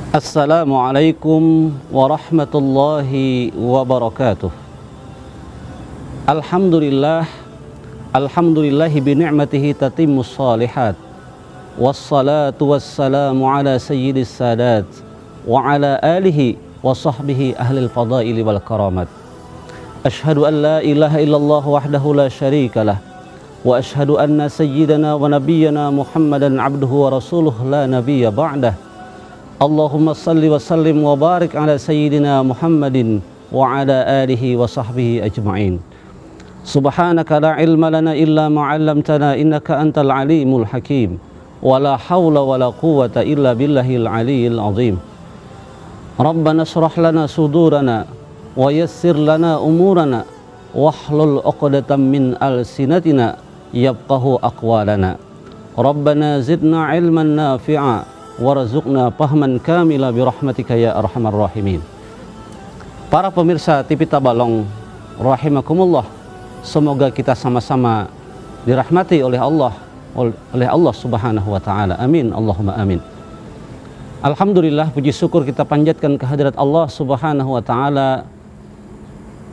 Assalamualaikum warahmatullahi wabarakatuh. Alhamdulillahi bi ni'matihi tatimmus shalihat. Wassalatu wassalamu ala sayyidis sadat wa ala alihi wa sahbihi ahlil fadaili wal karamat. Ashhadu an la ilaha illallah wahdahu la syarikalah wa ashhadu anna sayyidana wa nabiyyana Muhammadan abduhu wa rasuluh la nabiyya ba'dah. Allahumma salli wa sallim wa barik ala sayyidina Muhammadin wa ala alihi wa sahbihi ajma'in. Subhanaka la ilma lana illa ma 'allamtana innaka antal alimul hakim. Wa la hawla wa la quwwata illa billahil aliyyil azim. Rabbana shrah lana sudurana wa yassir lana umurana wahlul 'uqdatam min alsinatina yafqahu aqwalana. Rabbana zidna ilman nafi'a warzuqna fahman kamila birahmatika ya arhamar rahimin. Para pemirsa TV Tabalong rahimakumullah, semoga kita sama-sama dirahmati oleh Allah Subhanahu wa taala. Amin, Allahumma amin. Alhamdulillah, puji syukur kita panjatkan kehadirat Allah Subhanahu wa taala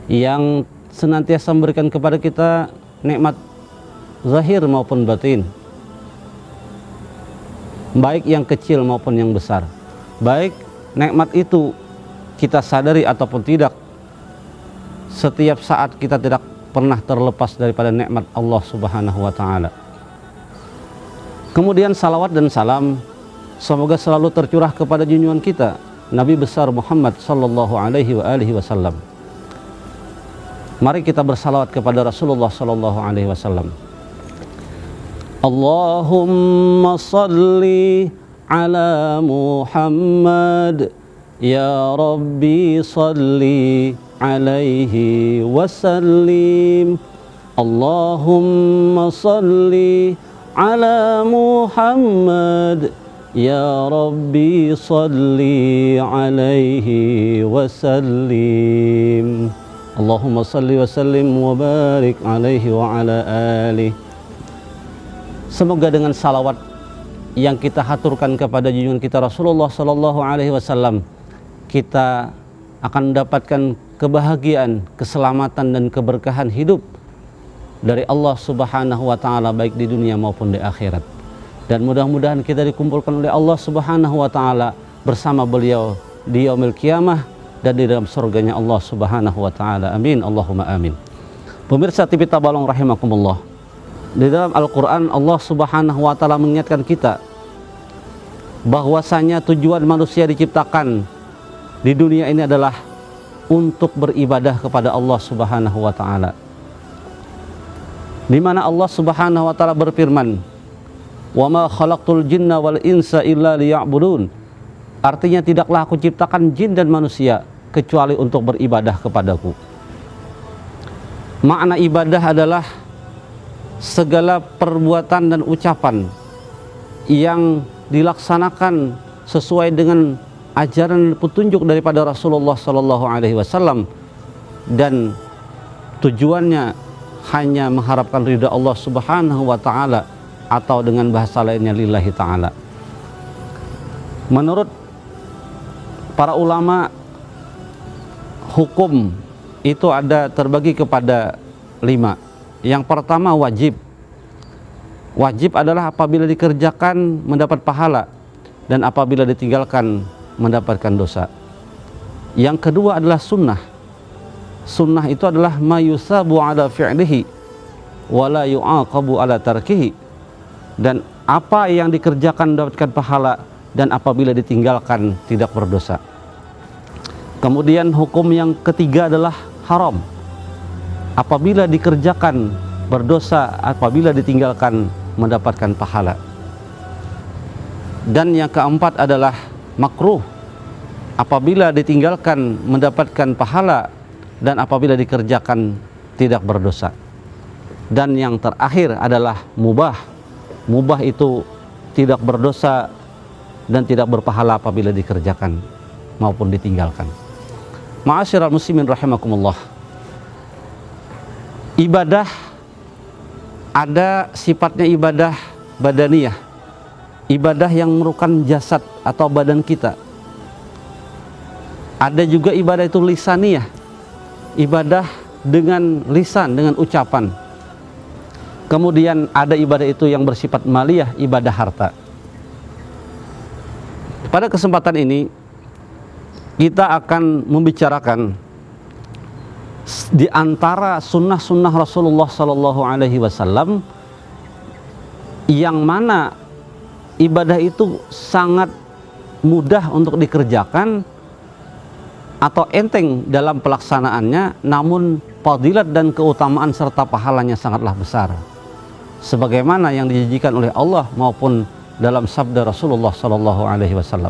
yang senantiasa memberikan kepada kita nikmat zahir maupun batin, baik yang kecil maupun yang besar. Baik nikmat itu kita sadari ataupun tidak, setiap saat kita tidak pernah terlepas daripada nikmat Allah Subhanahu wa taala. Kemudian salawat dan salam semoga selalu tercurah kepada junjungan kita Nabi besar Muhammad sallallahu alaihi wasallam. Mari kita bersalawat kepada Rasulullah sallallahu alaihi wasallam. Allahumma salli ala Muhammad, ya Rabbi salli alaihi wasallim. Allahumma salli ala Muhammad, ya Rabbi salli alaihi wasallim. Allahumma salli wa sallim wa barik alaihi wa ala alihi. Semoga dengan salawat yang kita haturkan kepada junjungan kita Rasulullah sallallahu alaihi wasallam, kita akan mendapatkan kebahagiaan, keselamatan dan keberkahan hidup dari Allah Subhanahu wa taala baik di dunia maupun di akhirat. Dan mudah-mudahan kita dikumpulkan oleh Allah Subhanahu wa taala bersama beliau di yaumil qiyamah dan di dalam surganya Allah Subhanahu wa taala. Amin, Allahumma amin. Pemirsa TV Tabalong rahimakumullah, di dalam Al-Quran Allah Subhanahu wa ta'ala mengingatkan kita bahwasanya tujuan manusia diciptakan di dunia ini adalah untuk beribadah kepada Allah Subhanahu wa ta'ala, di mana Allah Subhanahu wa ta'ala berfirman, wa ma khalaqtul jinna wal insa illa liya'budun. Artinya tidaklah aku ciptakan jin dan manusia kecuali untuk beribadah kepadaku. Makna ibadah adalah segala perbuatan dan ucapan yang dilaksanakan sesuai dengan ajaran dan petunjuk daripada Rasulullah sallallahu alaihi wasallam, dan tujuannya hanya mengharapkan ridha Allah Subhanahu wa taala, atau dengan bahasa lainnya lillahi taala. Menurut para ulama, hukum itu ada terbagi kepada 5. Yang pertama wajib. Wajib adalah apabila dikerjakan mendapat pahala, dan apabila ditinggalkan mendapatkan dosa. Yang kedua adalah sunnah. Sunnah itu adalah ma yusabu ala fi'lihi wa la yu'aqabu ala tarkihi. Dan apa yang dikerjakan mendapatkan pahala, dan apabila ditinggalkan tidak berdosa. Kemudian hukum yang ketiga adalah haram. Apabila dikerjakan berdosa, apabila ditinggalkan mendapatkan pahala. Dan yang keempat adalah makruh. Apabila ditinggalkan mendapatkan pahala, dan apabila dikerjakan tidak berdosa. Dan yang terakhir adalah mubah. Mubah itu tidak berdosa dan tidak berpahala apabila dikerjakan maupun ditinggalkan. Ma'asyiral muslimin rahimakumullah, ibadah ada sifatnya ibadah badaniyah, ibadah yang merupakan jasad atau badan kita, Ada juga ibadah itu lisaniyah, ibadah dengan lisan, dengan ucapan. Kemudian ada ibadah itu yang bersifat maliyah, ibadah harta. Pada kesempatan ini kita akan membicarakan di antara sunnah-sunnah Rasulullah Sallallahu Alaihi Wasallam yang mana ibadah itu sangat mudah untuk dikerjakan atau enteng dalam pelaksanaannya, namun fadilat dan keutamaan serta pahalanya sangatlah besar, sebagaimana yang dijanjikan oleh Allah maupun dalam sabda Rasulullah Sallallahu Alaihi Wasallam.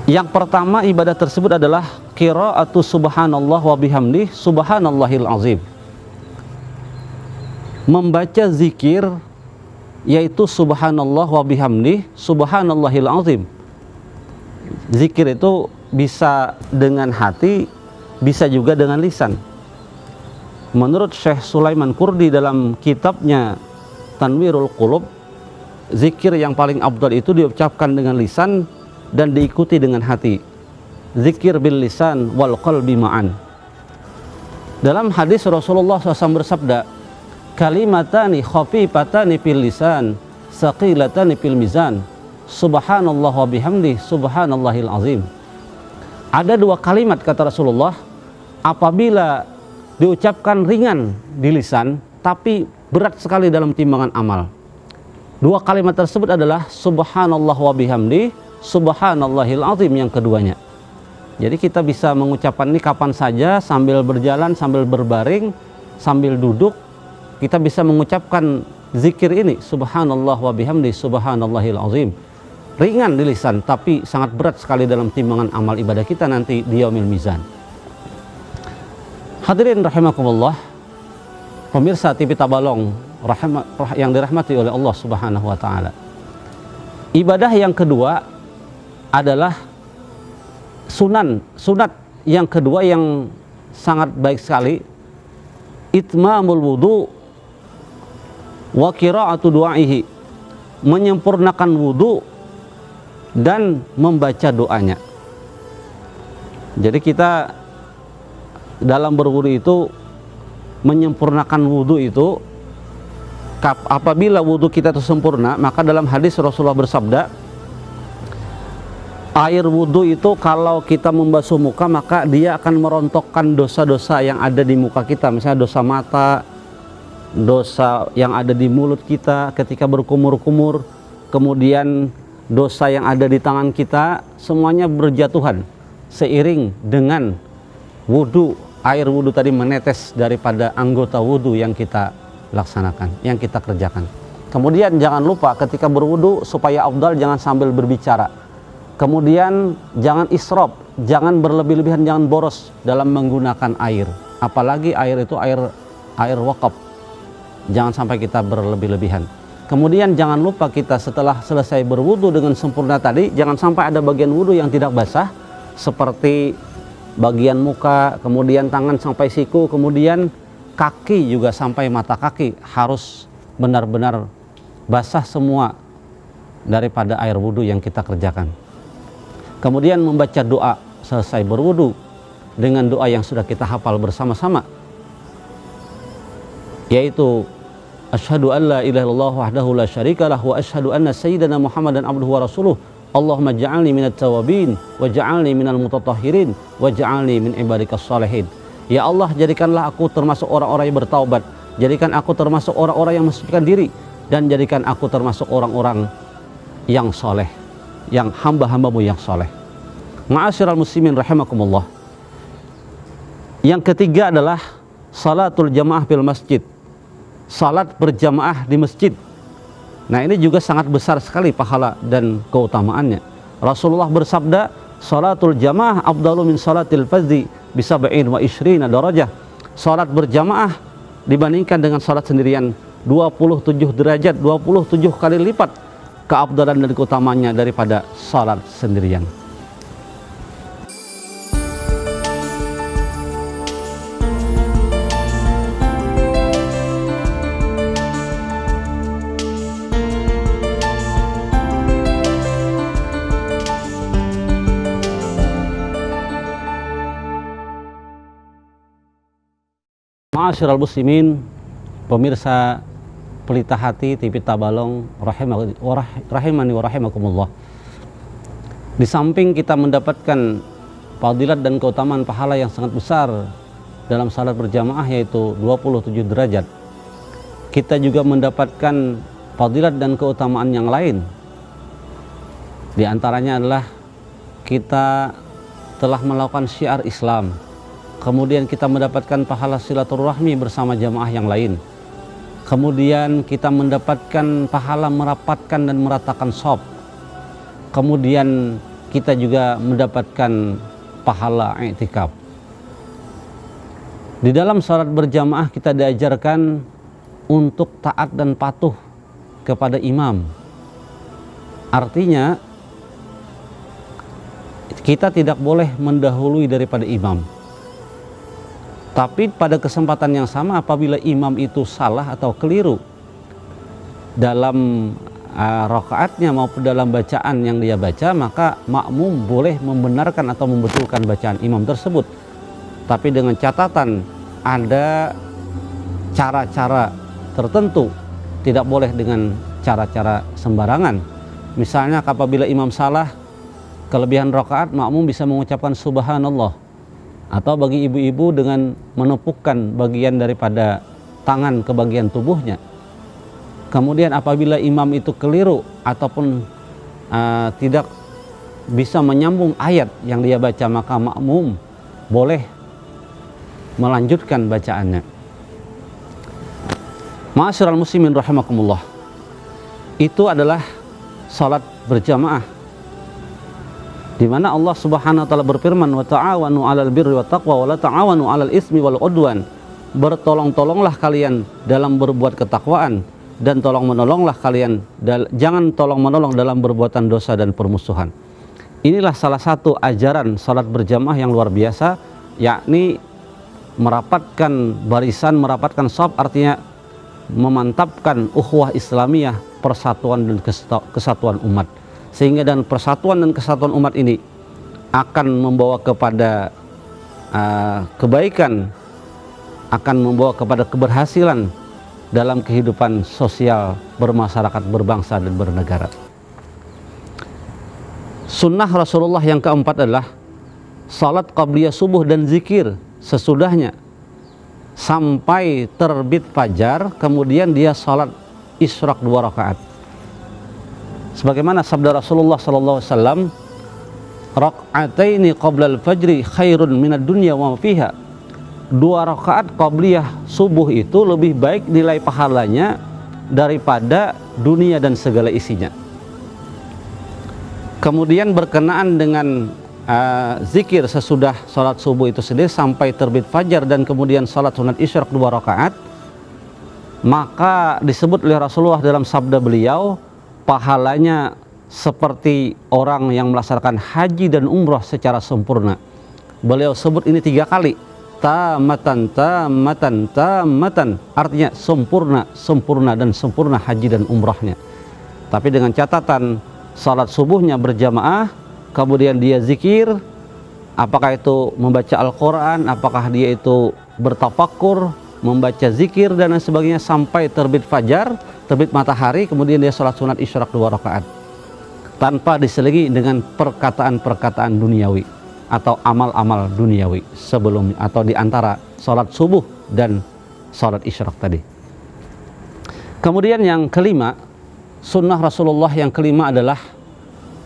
Yang pertama ibadah tersebut adalah qiraatu subhanallah wa bihamdih subhanallahil azim. Membaca zikir yaitu subhanallah wa bihamdih subhanallahil azim. Zikir itu bisa dengan hati, bisa juga dengan lisan. Menurut Syekh Sulaiman Kurdi dalam kitabnya Tanwirul Qulub, zikir yang paling afdal itu diucapkan dengan lisan dan diikuti dengan hati. Zikir bil lisan wal qalbi ma'an. Dalam hadis Rasulullah SAW bersabda, kalimatani khafifatani fil lisan saqilatani fil mizan subhanallah wa bihamdi subhanallahil azim. Ada dua kalimat kata Rasulullah, apabila diucapkan ringan di lisan tapi berat sekali dalam timbangan amal. Dua kalimat tersebut adalah subhanallah wa bihamdi subhanallahil azim yang keduanya. Jadi kita bisa mengucapkan ini kapan saja, sambil berjalan, sambil berbaring, sambil duduk, kita bisa mengucapkan zikir ini subhanallah wa bihamdi subhanallahil azim. Ringan di lisan tapi sangat berat sekali dalam timbangan amal ibadah kita nanti di yaumil mizan. Hadirin rahimakumullah, pemirsa TV Tabalong yang dirahmati oleh Allah Subhanahu wa taala. Ibadah yang kedua adalah sunat yang kedua yang sangat baik sekali, itmamul wudu wa qiraatu du'aihi, menyempurnakan wudu dan membaca doanya. Jadi kita dalam berwudu itu menyempurnakan wudu itu, apabila wudu kita itu sempurna, maka dalam hadis Rasulullah bersabda, air wudu itu kalau kita membasuh muka maka dia akan merontokkan dosa-dosa yang ada di muka kita, misalnya dosa mata, dosa yang ada di mulut kita ketika berkumur-kumur, kemudian dosa yang ada di tangan kita, semuanya berjatuhan seiring dengan wudu. Air wudu tadi menetes daripada anggota wudu yang kita laksanakan, yang kita kerjakan. Kemudian jangan lupa ketika berwudu supaya afdal jangan sambil berbicara. Kemudian jangan israf, jangan berlebih-lebihan, jangan boros dalam menggunakan air. Apalagi air itu air wakaf. Jangan sampai kita berlebih-lebihan. Kemudian jangan lupa kita setelah selesai berwudu dengan sempurna tadi, jangan sampai ada bagian wudu yang tidak basah, seperti bagian muka, kemudian tangan sampai siku, kemudian kaki juga sampai mata kaki, harus benar-benar basah semua daripada air wudu yang kita kerjakan. Kemudian membaca doa selesai berwudu dengan doa yang sudah kita hafal bersama-sama, yaitu asyhadu an la ilaha illallah wahdahu la syarikalah wa asyhadu anna sayyidana Muhammadan abduhu wa rasuluh. Allahumma ja'alni minat tawabin wa ja'alni minal mutatahhirin wa ja'alni min ibadikas salihin. Ya Allah, jadikanlah aku termasuk orang-orang yang bertaubat, jadikan aku termasuk orang-orang yang mensucikan diri, dan jadikan aku termasuk orang-orang yang soleh, yang hamba-hambamu yang soleh. Ma'asyiral muslimin rahimakumullah. Yang ketiga adalah salatul jamaah fil masjid, salat berjamaah di masjid. Nah, ini juga sangat besar sekali pahala dan keutamaannya. Rasulullah bersabda, salatul jamaah afdalu min salatil fardhi bi 27 darajah. Salat berjamaah dibandingkan dengan salat sendirian 27 derajat, 27 kali lipat keafdalan dan keutamaannya daripada salat sendirian. Ma'asyiral muslimin, pemirsa Pelita Hati TV Tabalong rahimani wa rahimakumullah. Di samping kita mendapatkan fadilat dan keutamaan pahala yang sangat besar dalam salat berjamaah yaitu 27 derajat, kita juga mendapatkan fadilat dan keutamaan yang lain. Di antaranya adalah kita telah melakukan syiar Islam, kemudian kita mendapatkan pahala silaturahmi bersama jamaah yang lain, kemudian kita mendapatkan pahala merapatkan dan meratakan shaf, kemudian kita juga mendapatkan pahala i'tikaf. Di dalam salat berjamaah kita diajarkan untuk taat dan patuh kepada imam. Artinya kita tidak boleh mendahului daripada imam. Tapi pada kesempatan yang sama, apabila imam itu salah atau keliru dalam rakaatnya maupun dalam bacaan yang dia baca, maka makmum boleh membenarkan atau membetulkan bacaan imam tersebut. Tapi dengan catatan ada cara-cara tertentu, tidak boleh dengan cara-cara sembarangan. Misalnya apabila imam salah kelebihan rakaat, makmum bisa mengucapkan subhanallah, atau bagi ibu-ibu dengan menepukkan bagian daripada tangan ke bagian tubuhnya. Kemudian apabila imam itu keliru ataupun tidak bisa menyambung ayat yang dia baca, maka makmum boleh melanjutkan bacaannya. Ma'asyiral muslimin rahimakumullah, itu adalah salat berjamaah, di mana Allah Subhanahu wa taala berfirman, wa ta'awanu 'alal birri wat taqwa wa la ta'awanu 'alal ismi wal 'udwan. Bertolong-tolonglah kalian dalam berbuat ketakwaan, dan tolong-menolonglah kalian, jangan tolong-menolong dalam berbuatan dosa dan permusuhan. Inilah salah satu ajaran salat berjamaah yang luar biasa, yakni merapatkan barisan, merapatkan shaf, artinya memantapkan ukhuwah Islamiyah, persatuan dan kesatuan umat. Sehingga dan persatuan dan kesatuan umat ini akan membawa kepada kebaikan, akan membawa kepada keberhasilan dalam kehidupan sosial bermasyarakat, berbangsa dan bernegara. Sunnah Rasulullah yang keempat adalah salat qabliyah subuh dan zikir sesudahnya sampai terbit fajar, kemudian dia salat isyraq 2 rakaat. Sebagaimana sabda Rasulullah SAW, rak'ataini qablal fajri khairun minad dunya wa fiha. 2 rakaat qabliyah subuh itu lebih baik nilai pahalanya daripada dunia dan segala isinya. Kemudian berkenaan dengan zikir sesudah salat subuh itu sendiri sampai terbit fajar, dan kemudian salat sunat isyraq 2 rakaat, maka disebut oleh Rasulullah dalam sabda beliau, pahalanya seperti orang yang melaksanakan haji dan umrah secara sempurna. Beliau sebut ini 3 kali, tamatan, tamatan, tamatan, artinya sempurna, sempurna dan sempurna haji dan umrahnya. Tapi dengan catatan salat subuhnya berjamaah, kemudian dia zikir, apakah itu membaca Al-Quran, apakah dia itu bertafakkur, membaca zikir dan lain sebagainya sampai terbit fajar, terbit matahari, kemudian dia sholat sunat isyraq 2 rakaat tanpa diselingi dengan perkataan-perkataan duniawi atau amal-amal duniawi sebelum atau di antara sholat subuh dan sholat isyraq tadi. Kemudian yang kelima, sunnah Rasulullah yang kelima adalah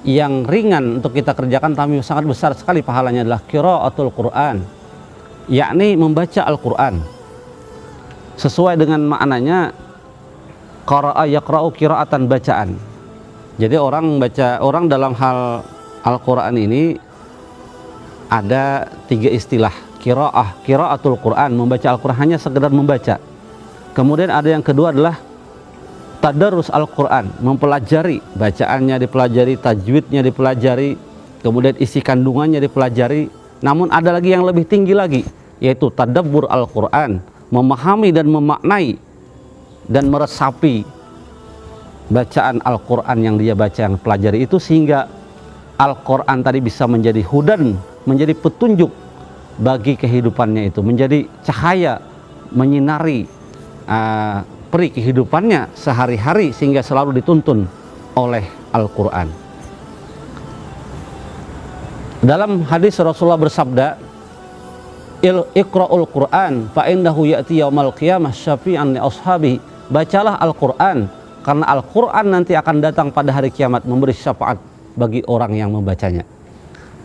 yang ringan untuk kita kerjakan tapi sangat besar sekali pahalanya, adalah qiraatul Quran, yakni membaca Al-Quran sesuai dengan maknanya qara'a yaqra'u qiraatan, bacaan. Jadi orang dalam hal Al-Quran ini ada 3 istilah. Qiraatul Quran, membaca Al-Quran, hanya sekedar membaca. Kemudian ada yang kedua adalah tadarrus Al-Quran, mempelajari, bacaannya dipelajari, tajwidnya dipelajari, kemudian isi kandungannya dipelajari. Namun ada lagi yang lebih tinggi lagi, yaitu tadabbur Al-Quran, memahami dan memaknai dan meresapi bacaan Al-Quran yang dia baca, yang pelajari itu, sehingga Al-Quran tadi bisa menjadi hudan, menjadi petunjuk bagi kehidupannya itu, menjadi cahaya menyinari peri kehidupannya sehari-hari sehingga selalu dituntun oleh Al-Quran. Dalam hadis Rasulullah bersabda, Iqra'ul Quran fa innahu ya'ti yaumal qiyamah syafi'an li ashabihi. Bacalah Al-Quran karena Al-Quran nanti akan datang pada hari kiamat memberi syafaat bagi orang yang membacanya.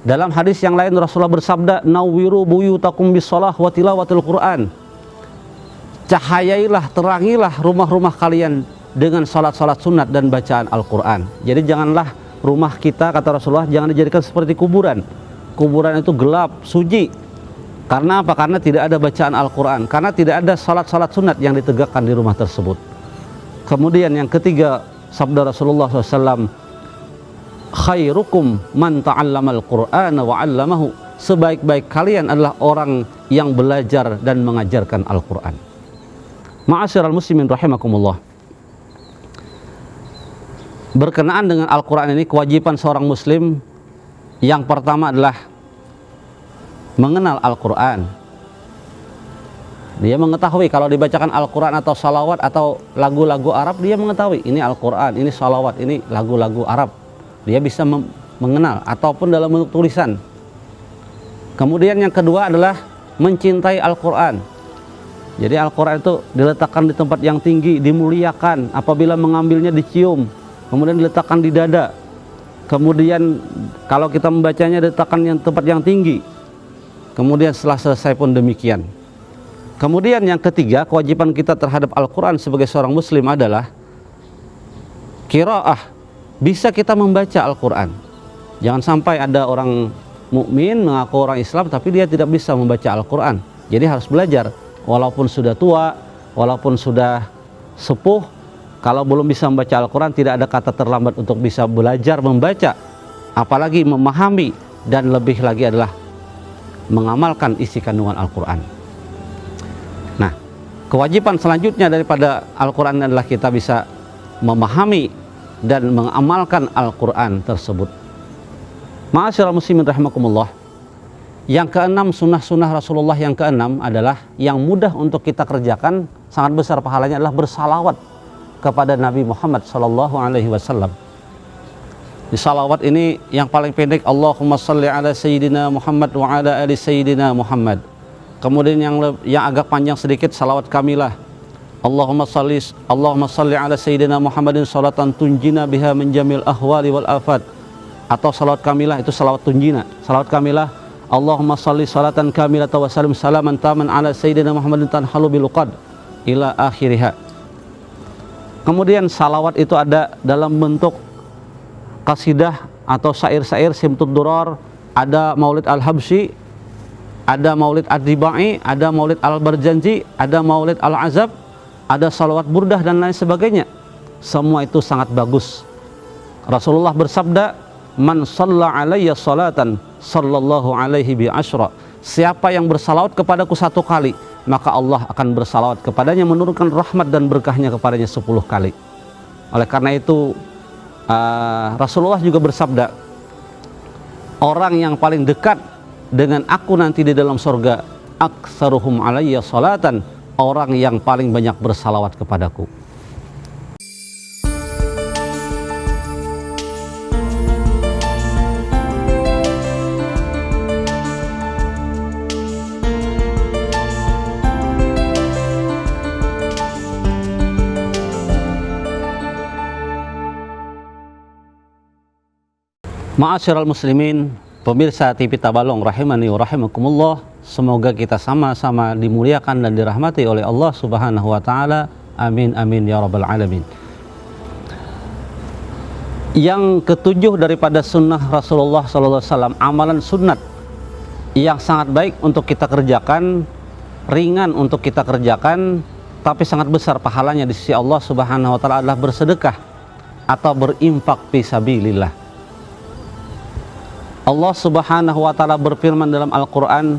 Dalam hadis yang lain Rasulullah bersabda, nawwiru buyutakum bisalah wa tilawatil Quran. Cahayailah, terangilah rumah-rumah kalian dengan salat-salat sunat dan bacaan Al-Quran. Jadi janganlah rumah kita, kata Rasulullah, jangan dijadikan seperti kuburan. Kuburan itu gelap, sunyi. Karena apa? Karena tidak ada bacaan Al-Quran, karena tidak ada salat-salat sunat yang ditegakkan di rumah tersebut. Kemudian yang ketiga, sabda Rasulullah SAW, khairukum man ta'allamal Qur'ana wa 'allamahu. Sebaik-baik kalian adalah orang yang belajar dan mengajarkan Al-Quran. Ma'asyiral muslimin rahimakumullah. Berkenaan dengan Al-Quran ini, kewajiban seorang muslim yang pertama adalah mengenal Al-Quran. Dia mengetahui kalau dibacakan Al-Quran atau salawat atau lagu-lagu Arab, dia mengetahui ini Al-Quran, ini salawat, ini lagu-lagu Arab. Dia bisa mengenal ataupun dalam bentuk tulisan. Kemudian yang kedua adalah mencintai Al-Quran. Jadi Al-Quran itu diletakkan di tempat yang tinggi, dimuliakan. Apabila mengambilnya dicium, kemudian diletakkan di dada. Kemudian kalau kita membacanya diletakkan di tempat yang tinggi. Kemudian setelah selesai pun demikian. Kemudian yang ketiga, kewajiban kita terhadap Al-Quran sebagai seorang muslim adalah qiraah. Bisa kita membaca Al-Quran. Jangan sampai ada orang mukmin mengaku orang Islam tapi dia tidak bisa membaca Al-Quran. Jadi harus belajar. Walaupun sudah tua, walaupun sudah sepuh, kalau belum bisa membaca Al-Quran, tidak ada kata terlambat untuk bisa belajar membaca, apalagi memahami, dan lebih lagi adalah mengamalkan isi kandungan Al-Quran. Nah, kewajiban selanjutnya daripada Al-Quran adalah kita bisa memahami dan mengamalkan Al-Quran tersebut. Ma'asyiral muslimin rahimakumullah. Yang keenam, sunnah-sunnah Rasulullah yang keenam adalah yang mudah untuk kita kerjakan, sangat besar pahalanya, adalah bersalawat kepada Nabi Muhammad SAW. Di salawat ini yang paling pendek, Allahumma salli ala Sayyidina Muhammad wa ala ali Sayyidina Muhammad. Kemudian yang agak panjang sedikit, salawat kamilah, Allahumma salli ala Sayyidina Muhammadin salatan tunjina biha min jamil ahwali wal afat. Atau salawat kamilah itu salawat tunjina. Salawat kamilah, Allahumma salli salatan kamilah wa salim salaman taman ala Sayyidina Muhammadin tanhalu biluqad ila akhiriha. Kemudian salawat itu ada dalam bentuk qasidah atau syair-syair simtud durar, ada maulid al-habsyi, ada maulid ad-dibai, ada maulid al-barjanji, ada maulid al-azab, ada salawat burdah dan lain sebagainya. Semua itu sangat bagus. Rasulullah bersabda, man shalla alayya salatan sallallahu alaihi bi asyra. Siapa yang bersalawat kepadaku 1 kali, maka Allah akan bersalawat kepadanya, menurunkan rahmat dan berkahnya kepadanya 10 kali. Oleh karena itu Rasulullah juga bersabda, orang yang paling dekat dengan aku nanti di dalam surga, aktsaruhum alayya salatan, orang yang paling banyak bersalawat kepadaku. Ma'asyiral muslimin, pemirsa TV Tabalong rahimani wa rahimakumullah, semoga kita sama-sama dimuliakan dan dirahmati oleh Allah Subhanahu wa taala. Amin amin ya rabbal alamin. Yang ketujuh daripada sunnah Rasulullah sallallahu alaihi wasallam, amalan sunnat yang sangat baik untuk kita kerjakan, ringan untuk kita kerjakan, tapi sangat besar pahalanya di sisi Allah Subhanahu wa taala, adalah bersedekah atau berinfak fi sabilillah. Allah Subhanahu wa taala berfirman dalam Al-Qur'an,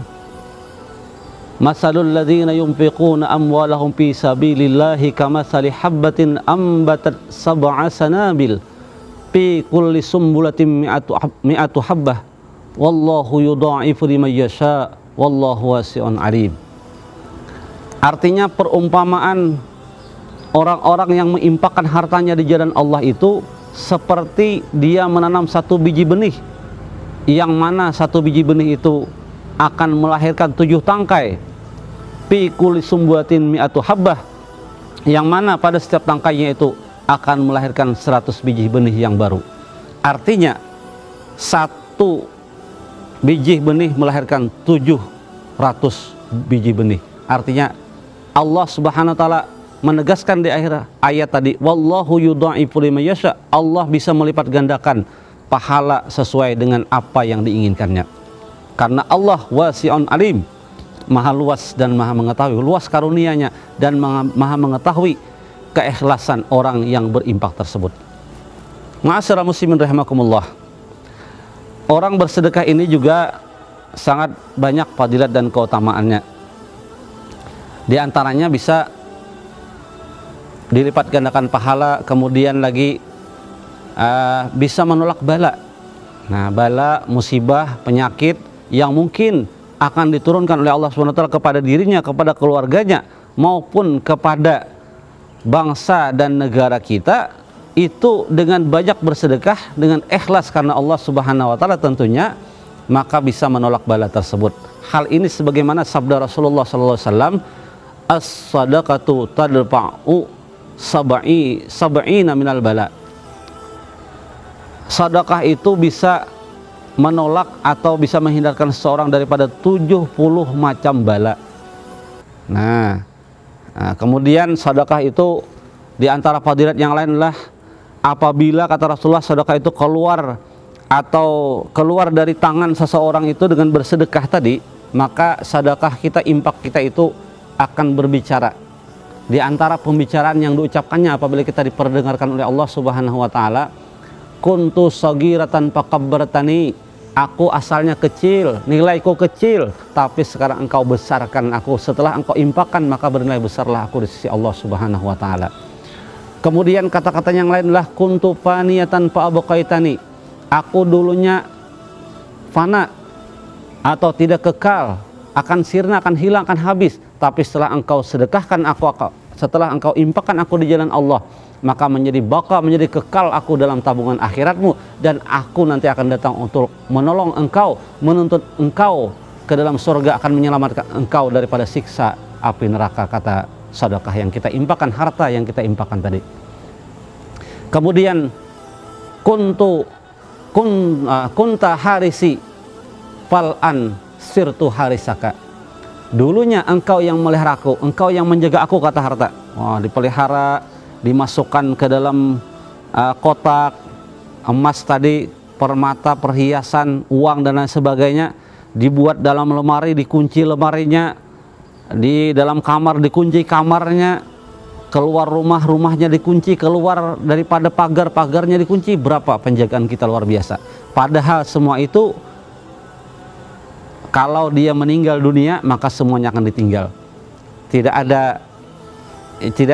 masalul ladzina yunfiquna amwalahum fi sabilillahi kamathali habbatin ambatat sab'a sanabil fi kulli sumbulatin mi'atu habbah wallahu yudha'ifu liman yasha wallahu wasi'un alim. Artinya perumpamaan orang-orang yang menginfakkan hartanya di jalan Allah itu seperti dia menanam satu biji benih, yang mana satu biji benih itu akan melahirkan 7 tangkai. Fi kulli sumbuatin mi'atu habbah, yang mana pada setiap tangkainya itu akan melahirkan 100 biji benih yang baru. Artinya satu biji benih melahirkan 700 biji benih. Artinya Allah Subhanahu wa taala menegaskan di akhir ayat tadi, wallahu yudha'ifu liman yasha, Allah bisa melipat gandakan pahala sesuai dengan apa yang diinginkannya. Karena Allah wasi'un alim, maha luas dan maha mengetahui, luas karunia-Nya dan maha mengetahui keikhlasan orang yang berinfak tersebut. Ma'asyiral muslimin rahimakumullah. Orang bersedekah ini juga sangat banyak fadilat dan keutamaannya. Di antaranya bisa dilipat gandakan pahala, kemudian lagi bisa menolak bala. Nah, bala, musibah, penyakit yang mungkin akan diturunkan oleh Allah SWT kepada dirinya, kepada keluarganya, maupun kepada bangsa dan negara kita, itu dengan banyak bersedekah, dengan ikhlas karena Allah Subhanahu wa taala tentunya, maka bisa menolak bala tersebut. Hal ini sebagaimana sabda Rasulullah SAW, as-sadaqatu tadfa'u sab'ina minal bala. Sedekah itu bisa menolak atau bisa menghindarkan seseorang daripada 70 macam bala. Nah, kemudian sedekah itu di antara fadilat yang lain adalah apabila kata Rasulullah sedekah itu keluar dari tangan seseorang itu dengan bersedekah tadi, maka sedekah kita, infak kita itu akan berbicara. Di antara pembicaraan yang diucapkannya apabila kita diperdengarkan oleh Allah Subhanahu wa taala, kuntu sagiratan fakabbartani, aku asalnya kecil, nilaiku kecil, tapi sekarang engkau besarkan aku. Setelah engkau infakkan, maka bernilai besarlah aku di sisi Allah Subhanahu wa taala. Kemudian kata-kata yang lain adalah kuntu faniyatan fa abqaitani, aku dulunya fana atau tidak kekal, akan sirna, akan hilang, akan habis, tapi setelah engkau sedekahkan aku, setelah engkau infakkan aku di jalan Allah, maka menjadi baqa, menjadi kekal aku dalam tabungan akhiratmu, dan aku nanti akan datang untuk menolong engkau, menuntut engkau ke dalam surga, akan menyelamatkan engkau daripada siksa api neraka. Kata sedekah yang kita infakkan, harta yang kita infakkan tadi. Kemudian kunta harisi fal'an sirtu harisaka, dulunya engkau yang melihara aku, engkau yang menjaga aku, kata harta. Dipelihara, dimasukkan ke dalam kotak emas tadi, permata, perhiasan, uang dan lain sebagainya, dibuat dalam lemari, dikunci lemarinya, di dalam kamar dikunci kamarnya, keluar rumah, rumahnya dikunci, keluar daripada pagar, pagarnya dikunci. Berapa penjagaan kita luar biasa. Padahal semua itu kalau dia meninggal dunia, maka semuanya akan ditinggal. Tidak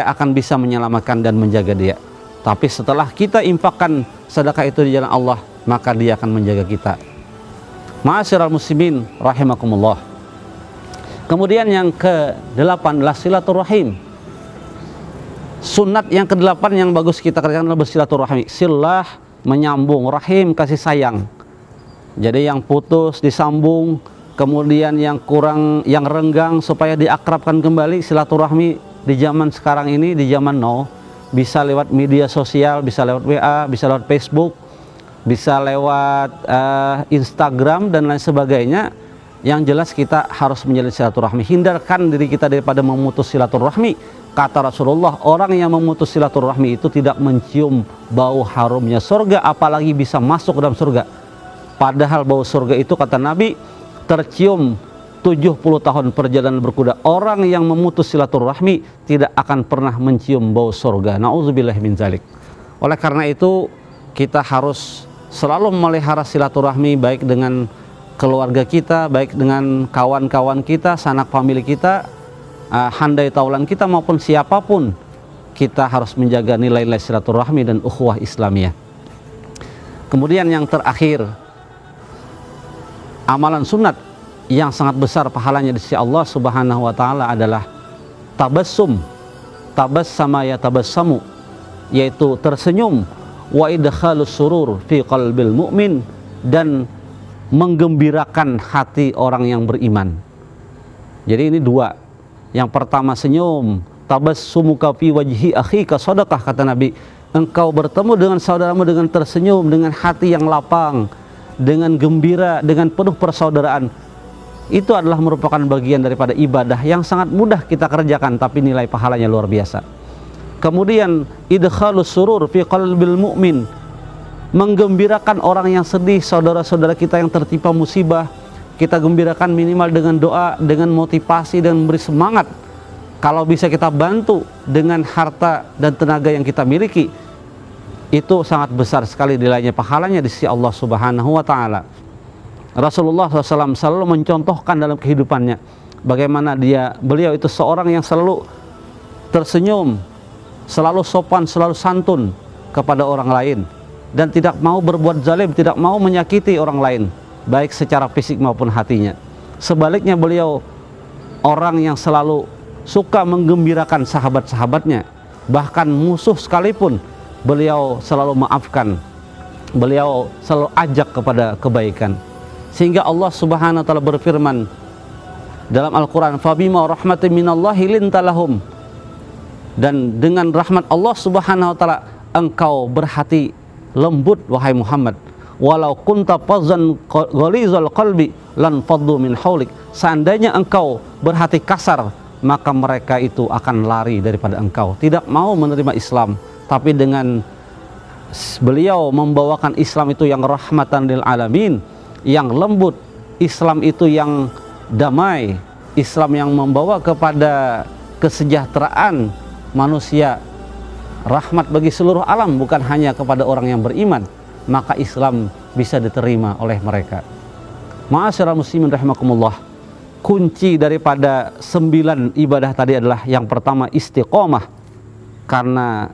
akan bisa menyelamatkan dan menjaga dia. Tapi setelah kita infakkan sedekah itu di jalan Allah, maka dia akan menjaga kita. Ma'asyiral muslimin rahimakumullah. Kemudian yang ke-8 adalah silaturahim. Sunat yang ke-8 yang bagus kita kerjakan adalah bersilaturahmi. Silah, menyambung, rahim, kasih sayang. Jadi yang putus disambung, kemudian yang kurang, yang renggang supaya diakrabkan kembali. Silaturahmi di zaman sekarang ini, di zaman now, bisa lewat media sosial, bisa lewat WA, bisa lewat Facebook, bisa lewat Instagram dan lain sebagainya. Yang jelas kita harus menjalin silaturahmi. Hindarkan diri kita daripada memutus silaturahmi. Kata Rasulullah, orang yang memutus silaturahmi itu tidak mencium bau harumnya surga, apalagi bisa masuk ke dalam surga. Padahal bau surga itu, kata Nabi, tercium 70 tahun perjalanan berkuda. Orang yang memutus silaturahmi tidak akan pernah mencium bau surga. Na'udzubillah min zalik. Oleh karena itu, kita harus selalu memelihara silaturahmi, baik dengan keluarga kita, baik dengan kawan-kawan kita, sanak famili kita, handai taulan kita, maupun siapapun. Kita harus menjaga nilai-nilai silaturahmi dan ukhuwah Islamiyah. Kemudian yang terakhir, amalan sunat yang sangat besar pahalanya di sisi Allah Subhanahu wa taala adalah tabassum, tabassama yatabassamu, yaitu tersenyum, wa idkhalus surur fi qalbil mu'min, dan menggembirakan hati orang yang beriman. Jadi ini dua. Yang pertama senyum, tabassumuka fi wajhi akhika shadaqah, kata Nabi. Engkau bertemu dengan saudaramu dengan tersenyum, dengan hati yang lapang, dengan gembira, dengan penuh persaudaraan. Itu adalah merupakan bagian daripada ibadah yang sangat mudah kita kerjakan, tapi nilai pahalanya luar biasa. Kemudian idkhalus surur fi qalbil mu'min, menggembirakan orang yang sedih, saudara-saudara kita yang tertimpa musibah, kita gembirakan minimal dengan doa, dengan motivasi, dan memberi semangat. Kalau bisa kita bantu dengan harta dan tenaga yang kita miliki, itu sangat besar sekali nilainya, pahalanya di sisi Allah Subhanahu wa Ta'ala. Rasulullah SAW selalu mencontohkan dalam kehidupannya bagaimana beliau itu seorang yang selalu tersenyum, selalu sopan, selalu santun kepada orang lain, dan tidak mau berbuat zalim, tidak mau menyakiti orang lain, baik secara fisik maupun hatinya. Sebaliknya beliau orang yang selalu suka menggembirakan sahabat-sahabatnya, bahkan musuh sekalipun beliau selalu maafkan, beliau selalu ajak kepada kebaikan. Sehingga Allah Subhanahu wa Ta'ala berfirman dalam Al-Quran, fabima rahmatin minallahi lintalahum, dan dengan rahmat Allah Subhanahu wa Ta'ala engkau berhati lembut wahai Muhammad, walau kunta fazzan ghalizal qalbi lan faddu min haulik, seandainya engkau berhati kasar maka mereka itu akan lari daripada engkau, tidak mau menerima Islam. Tapi dengan beliau membawakan Islam itu yang rahmatan lil alamin, yang lembut, Islam itu yang damai, Islam yang membawa kepada kesejahteraan manusia, rahmat bagi seluruh alam, bukan hanya kepada orang yang beriman, maka Islam bisa diterima oleh mereka. Ma'asyiral muslimin rahimakumullah, kunci daripada 9 ibadah tadi adalah yang pertama istiqomah. Karena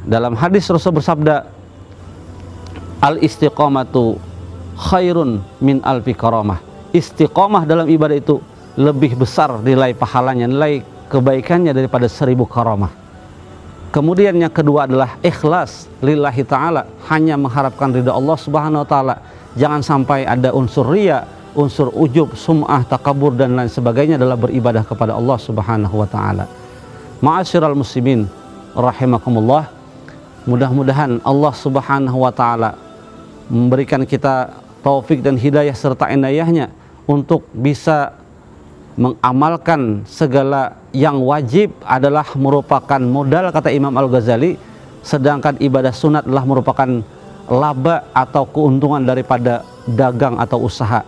dalam hadis Rasul bersabda, al istiqomatu khairun min alfi karamah. Istiqomah dalam ibadah itu lebih besar nilai pahalanya, nilai kebaikannya daripada 1000 karamah. Kemudian yang kedua adalah ikhlas lillahi ta'ala, hanya mengharapkan ridha Allah Subhanahu wa Ta'ala. Jangan sampai ada unsur riya, unsur ujub, sum'ah, takabur, dan lain sebagainya dalam beribadah kepada Allah Subhanahu wa Ta'ala. Ma'asyiral muslimin rahimakumullah, mudah-mudahan Allah Subhanahu wa Ta'ala memberikan kita taufik dan hidayah serta inayahnya untuk bisa mengamalkan segala yang wajib adalah merupakan modal, kata Imam Al-Ghazali, sedangkan ibadah sunat adalah merupakan laba atau keuntungan daripada dagang atau usaha.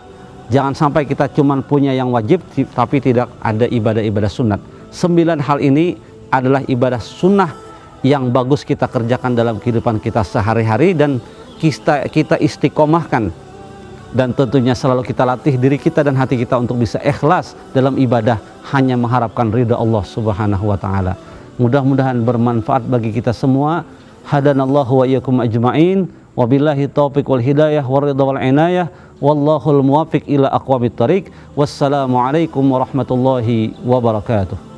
Jangan sampai kita cuma punya yang wajib tapi tidak ada ibadah-ibadah sunat. 9 hal ini adalah ibadah sunnah yang bagus kita kerjakan dalam kehidupan kita sehari-hari, dan kita istiqomahkan, dan tentunya selalu kita latih diri kita dan hati kita untuk bisa ikhlas dalam ibadah, hanya mengharapkan ridha Allah Subhanahu wa Ta'ala. Mudah-mudahan bermanfaat bagi kita semua. Hadanallahu wa iyyakum ajma'in, wabillahi taufiq wal hidayah waridha wal inayah, wallahul muwaffiq ila aqwamit thariq. Wassalamualaikum warahmatullahi wabarakatuh.